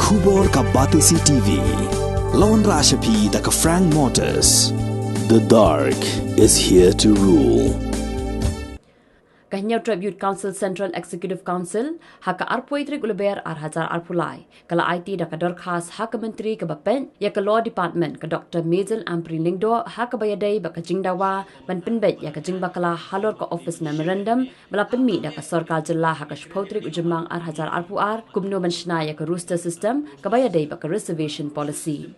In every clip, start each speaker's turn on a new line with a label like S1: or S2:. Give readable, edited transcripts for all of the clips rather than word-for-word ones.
S1: Khubor ka Batisi TV. Lawan Rashapi da ka Frank Motors. The dark is here to rule.
S2: Kahnya Tribute Council Central Executive Council haka arpoitri gulber arhajar arpulai kala IT da kadar khas haka menteri ke bapen ya ke law department ke Dr. Mazel Amprilingdo haka bayadai ba kajingdawa ban penbet ya kajing bakala halor ke office memorandum bala penmi da ka sarkar jilla haka shpotri ujumang arhajar arpuar kumno manshna ya ke rooster system ke bayadai ba ke reservation policy.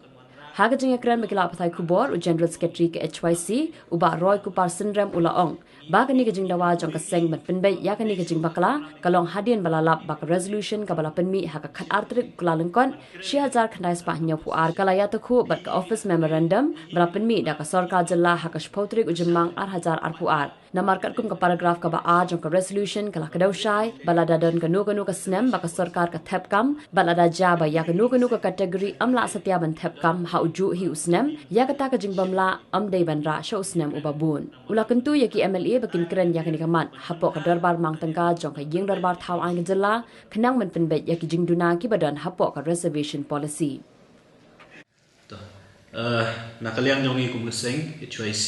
S2: Haga jing ekran bakila apathai kubor u General Secretary ke HYC uba Roy Kupar Syndrome ulaong baga ni kajing dawa jong ka seng mat penbay ya ka ni kajing bakala kalong hadian balalap bak resolution ka bala penmi haka khat artrik kulalengkon 6000 khandai spa nya puar kalaya takhu bat ka office memorandum bala penmi da ka sarkar jilla haka shpotrik ujumang arhajar arpuar namar kat kum ka paragraph ka ba a jong ka resolution kala kadaushai bala dadon ka nu ka snem bak ka sarkar ka thepkam bala da jaba ya ka nu ka category amla satya ban thepkam ha uju hi usnem ya kata ka jingbamla amdei banra sho usnem ubabun ula kentu ya ki MLA bakin keren ya kani kamat hapo ka darbar mang tangka jong ka yeng darbar thau ang jela khenang man penbet ya ki jingduna ki badan hapo ka reservation policy
S3: nakaliang jongi kumseng HYC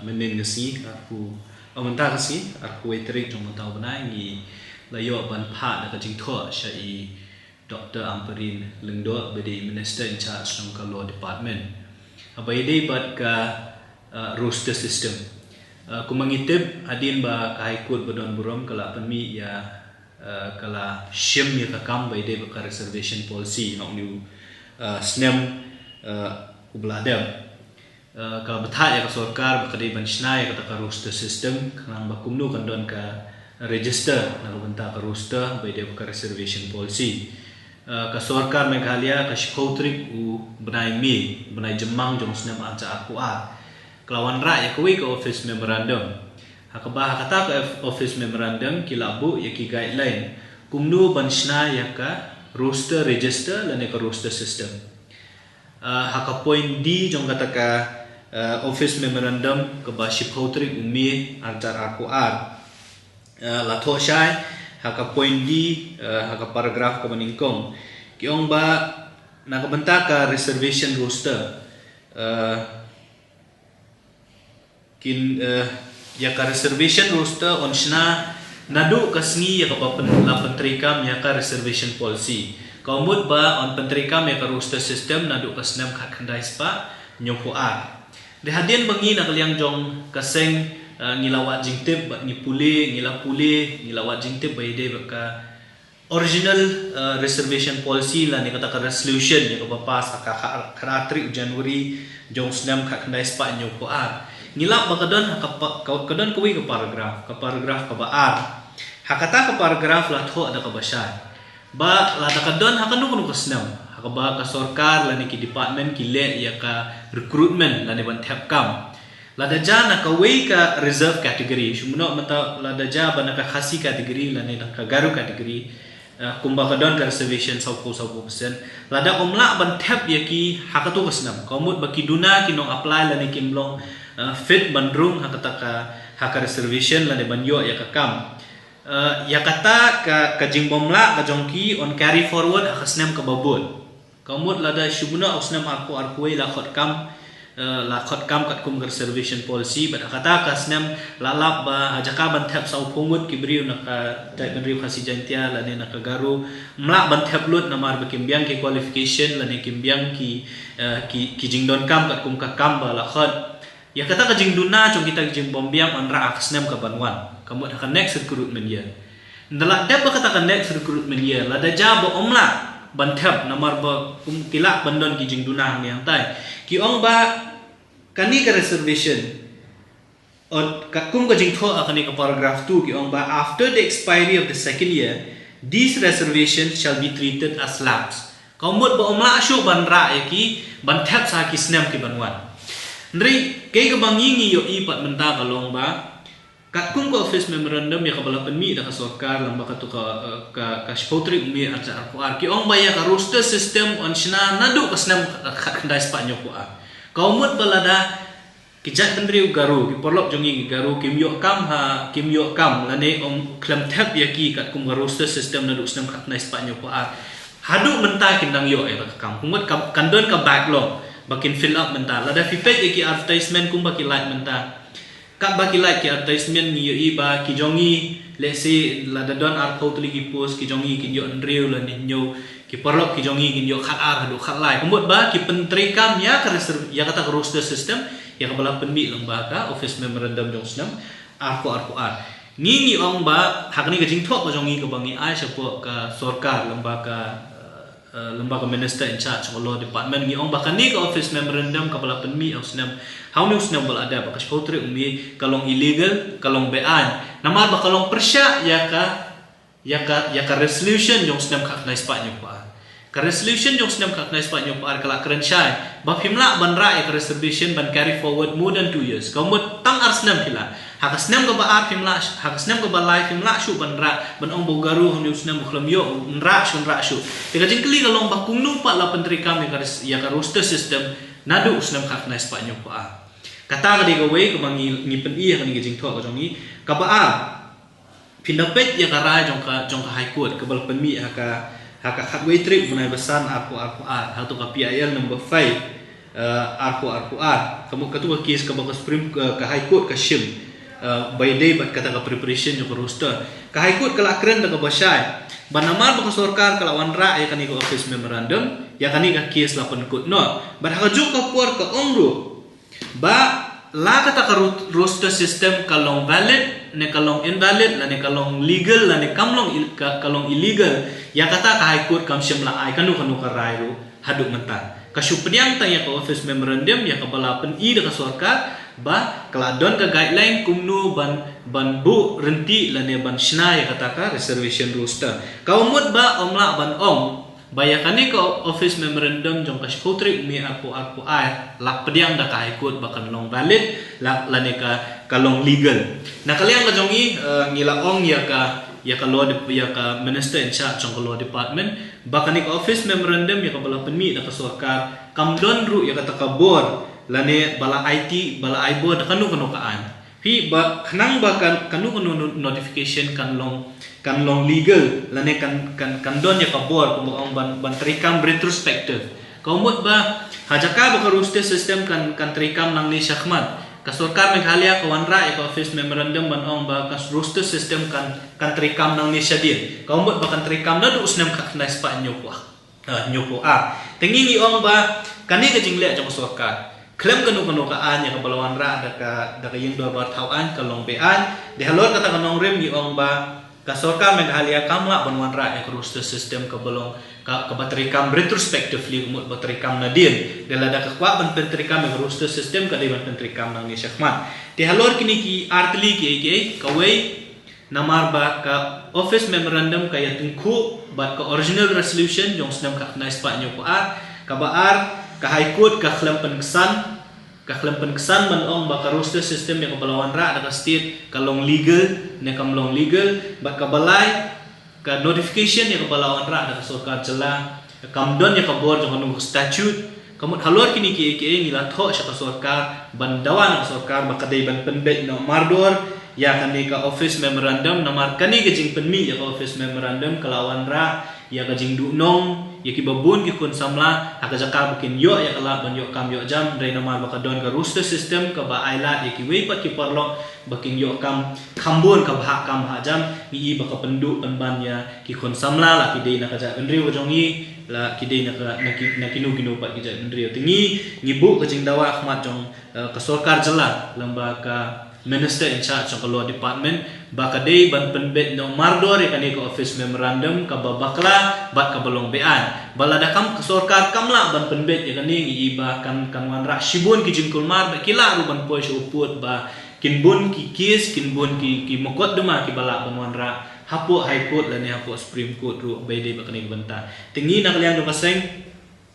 S3: menin ngasi aku amanta kasi aku etrik jong tau banai ngi layo ban pha da ka jing tho shai Dr. Amprin Lingdo bedi Minister in charge ng Law Department. Abay day bat ka roster system. Kumangitib adin ba kahit kod badon burom kala panmi ya kala shim ya kakam bay day ba ka reservation policy ng new snem ubladem. Kala batha ya ka sarkar ba kaday banshna ya ka roster system kanang ba kumno kandon ka register na banta ka roster bay day ba ka reservation policy. Ka sarkar Meghalaya ka shpotrik u benai jemang jong snem anca akuat kelawan ra ya kuwi ka office memorandum hakaba kata ka office memorandum kilabu ya ki guideline kumnu banshna ya ka roster register lane ka roster system haka point D jong kata ka office memorandum ka ba shpotrik umi anca akuat la thoshai haka point D haka paragraph ka maningkong kiong ba nakabenta ka reservation roster ya ka reservation roster onshna nadu kasngi ya ka la pentrikam ya ka reservation policy kaumut ba on pentrikam ya ka roster system nadu kasnam khat khandai spa nyopuar de hadien bangi nakaliang jong kaseng ngilawat jingtip ngila pule ngilawat jingtip bayde baka original reservation policy la ni kata ka resolution ya ka pas ka kharatri January jong snam kha khandai spa nyu ko ar ngilap bakadon ka kadon kuwi ka paragraph ka ba ar hakata ka paragraph la tho ada ka basai ba la da kadon hakanu kunu ka snam hakaba ka sarkar la ni ki department ki le ya ka recruitment la ni ban thap kam lada jana ka wei ka reserve category shumno mata lada ja bana ka khasi category lane ka garu category kumba ka don ka reservation 10% lada umla ban thap yaki hakatu kasnam komut baki duna kinong apply lane kimlong fit bandrung hakata ka haka reservation lane banyo ya ka kam ya kata ka jingbomla ka jongki on carry forward hakasnam ka babut komut lada shumno usnam arku wei la khot kam la khot kam kat kum reservation policy but kata kasnam lalap ba hajaka ban thap sau pungut kibriu naka dai benriu khasi jantia la ne naka garu mla ban thap lut namar ba kimbyang ki qualification la ne kimbyang ki jingdon kam kat kum ka kam ba la khot ya kata ka jingduna chung kita jing bombyang on ra kasnam ka banwan kamu akan next recruitment year ndala dab ba kata ka next recruitment year la da jabo omla banthap namar ba kum kila bandon ki jingduna yang tai ki ong ba kani ka reservation or kum ka jingtho akani ka paragraph 2 ki ong ba after the expiry of the second year these reservations shall be treated as lapse kaumut ba omla ashu banra ki banthap sa ki snam ki banwan ndri kay ka bangingi yo ipat menta kalong ba kat kum ka office memorandum ya kabala penmi da ka sarkar lamba ka to ka shpotri umi acha arpuar ki ong ba ya ka roster system on shna nadu kasnam khandai spanyo ko a kaumut balada kijat pendri garu ki porlok jongi garu kimyo kam lane om klam thap ya ki kat kum roster system nadu snam khandai spanyo ko a hadu mentah kindang yo kam kumut kandon ka backlog bakin fill up mentah lada fipet ki advertisement kum baki like mentah kat baki like ki advertisement ni yo iba ki jongi let's say lada don ar totally ki post ki jongi ki yo nreu la ni nyo ki perlok ki jongi ki yo khat ar hadu khat like kumut ba ki pentri kam ya ka ya kata roster system ya ka bala penmi lembaga office memorandum jong snam ar ni ong ba hakni ka jing thok ka jongi ka bangi ai sapo ka sarkar lembaga minister in charge of law department ni ong bakani ka office memorandum ka bala penmi of snam how ni snam bal ada ba kaspotre umi kalong illegal kalong bean namar ba kalong persya ya ka resolution jong snam ka na spa nyo pa ka resolution jong snam ka na spa nyo pa kala kren shai ba phimla ban ra ya ka reservation ban carry forward more than 2 years kamut tang arsnam pila hakasnam ka ba ar phimla hakasnam ka ba live phimla shu ban ra ban ong bogaru hnu snam khlam yo nra shu tega jingkli kalong ba kungnu pa la pentri kam ya ka roster system nadu snam ka na spa nyo pa kata ka di ka way ka mangi ni pen i ka ni jing thwa ka jong ni ka ba ar pinapet ya ka ra jong ka high court ka bal penmi haka khatway trip bunai besan aku hatu ka PIL number 5 aku kamu ketua kes ka baka supreme ka high court ka shim by day bat kata ka preparation jo ka roster ka high court kala kren da ka basai banamar baka sarkar kala wanra ya kani ka office memorandum ya kani ka kes la pen court no bat ha jo ka por ka ongro ba la kata ka roster system kalong valid ne kalong invalid la ne kalong legal la ne kalong illegal ya kata ka high court kam shim la ai kanu ka rai ru hadu mentah kasupnyang tanya ka office memorandum ya ka bala pen i da ka sarkar ba keladon ke guideline kumnu ban bu renti lane ban shna ya kata ka reservation roster kaumut ba omla ban ong bayakani ko office memorandum jong ka skotri mi aku ai lak pediang da ka high court bakan long valid lane ka kalong legal na kaliang ka jongi ngila ong ya ka law ya ka minister in charge jong law department bakani ka office memorandum ya ka bala penmi da ka sarkar kamdon ru ya kata ka board lane bala IT bala ibo da kanu kaan pi ba khanang ba kanu notification kan long legal lane kan don ya kabor kumong ban trikam retrospective kaumut ba hajaka ba ka roster system kan trikam nang ni syakmat ka sarkar Meghalaya ka wanra ya ka office memorandum ban ong ba ka roster system kan trikam nang ni syadir kaumut ba kan trikam na du usnam ka na spa nyoko tengi ong ba kani ka jingle ja sarkar klaim kanu kaan ya kabalawan ra da ka yung do bar thawan kalong bean de halor kata kanong rem gi ong ba ka sarkar Meghalaya kamla banwan ra ya roster system ka balong ka batrikam retrospectively umut batrikam na din de lada ka kwa ban pentrikam ya roster system ka de ban pentrikam nang ni syakmat de halor kini ki artli ki kawai namar ba ka office memorandum ka yatungku ba ka original resolution jong snam ka na spa nyo ko ka baar ka high court ka khlam penkesan man ong ba ka roster system ya ka balawan ra da ka state kalong legal ne kam long legal ba ka balai ka notification ya ka balawan ra da ka sarkar jela kamdon ya ka board jong anu statute kamut halor kini ki ngila tho sya ka sarkar bandawan ka sarkar ba kadai ban penbet no mardor ya kani ka office memorandum namar kani ka jing penmi ya ka office memorandum kalawan ra ya ka jing du nong ya ki babun ki kun samla haka jaka bukin yo ya kala ban yo kam yo jam dai namar baka don ka roster system ka ba aila ya ki wei pat ki parlo bakin yo kam khambun ka ba kam ha jam i baka pendu ban ya ki kun samla la ki dei na ka ja ndri wo jongi la ki dei na kinu pat ki ja ndri tingi ngibu ka jing dawa khmat jong ka sarkar jela lembaga minister in charge of law department baka day ban penbet no mardor kani ka office memorandum ka babakla bat ka balong bean balada kam ka sarkar kamla ban penbet kani iba kan wanra shibun ki jingkul mar kila ru ban poy uput ba kinbun ki case kinbun ki muqaddimah ki bala ban wanra hapo high court la ni hapo supreme court ru by day bakani banta tingi na kalian do kaseng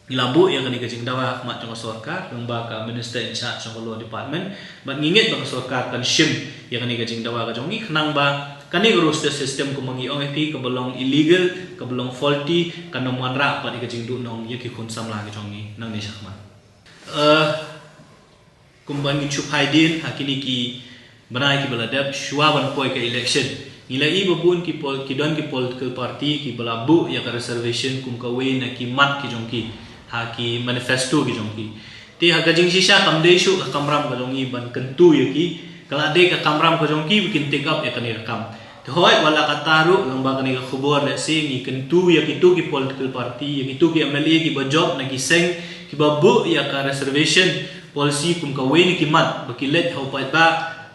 S3: ilabu yang kani kajing dawa mak jong sarkar lembaga minister in charge of law department bat ngingit ba sarkar kan shim yang kani kajing dawa ka jongi khnang ba kani roster system ko mangi OFP ka belong illegal ka belong faulty kan nomwan ra pa di kajing du nong yaki kun samla ka jongi nang ni syakma kumbangi chup haidin hakini ki banai ki baladab shwaban poi ka election Ngilai babun ki political party ki balabu ya ka reservation kum kawe na ki mat ki jongki ha ki manifesto ki jongki ti ha gajing sisa kamde shu ka kamram ka jongi ban kentu ya ki kala de ka kamram ka jongki bikin take up ya kan rekam to hoy wala ka taru lomba kan ka khubor le se ni kentu ya ki tu ki political party ya ki tu ki MLA ki bajob na ki seng ki babu ya ka reservation policy kum kawe ni ki mat bakilet ho pa ba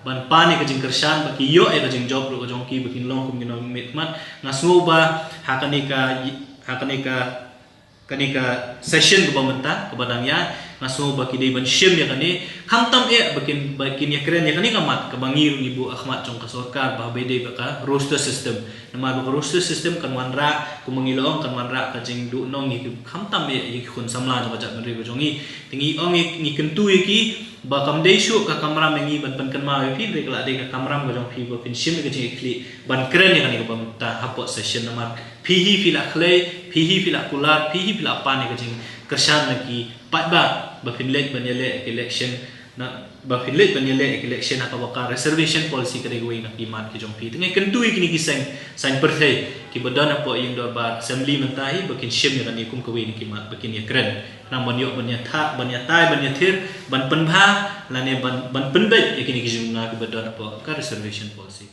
S3: ban pani ka jing kersan baki yo ka jing job ro ka jongki bikin long kum gino mitmat ngasngo ba hakanika kanika session ko bamenta ko badangya ngasngo baki dei ban shim ya kani khamtam bakin ya keren ya kani kamat ka bangir ni Bu Ahmad jong ka sarkar ba bede baka roster system nama ba roster system kan wanra ku mangilong kan wanra ka jing du nong ni khamtam ya khun samla no bajak meri ko jongi tingi ong ni kentu ki ba kam dei shu ka kamera mengi ban kan ma pi re kala de ka kamera ba jong pi ba pin shim ka jing kli ban keren ya kani ko bamta hapot session nama pihi fila khle pihi fila kulat pihi fila pani ka jing kersan lagi patba ba finlet banyale election na ba finlet banyale election atau baka reservation policy kare goi na kimat ki jong pi tengai kentu ikini ki sang perthai ki badana po yung do ba assembly mentahi bakin shim ya ni kum kawi ni kimat bakin ya keren na banyo banya tha banya tai banya thir ban penbha lane ban penbet ikini ki jong na ki badana po ka reservation policy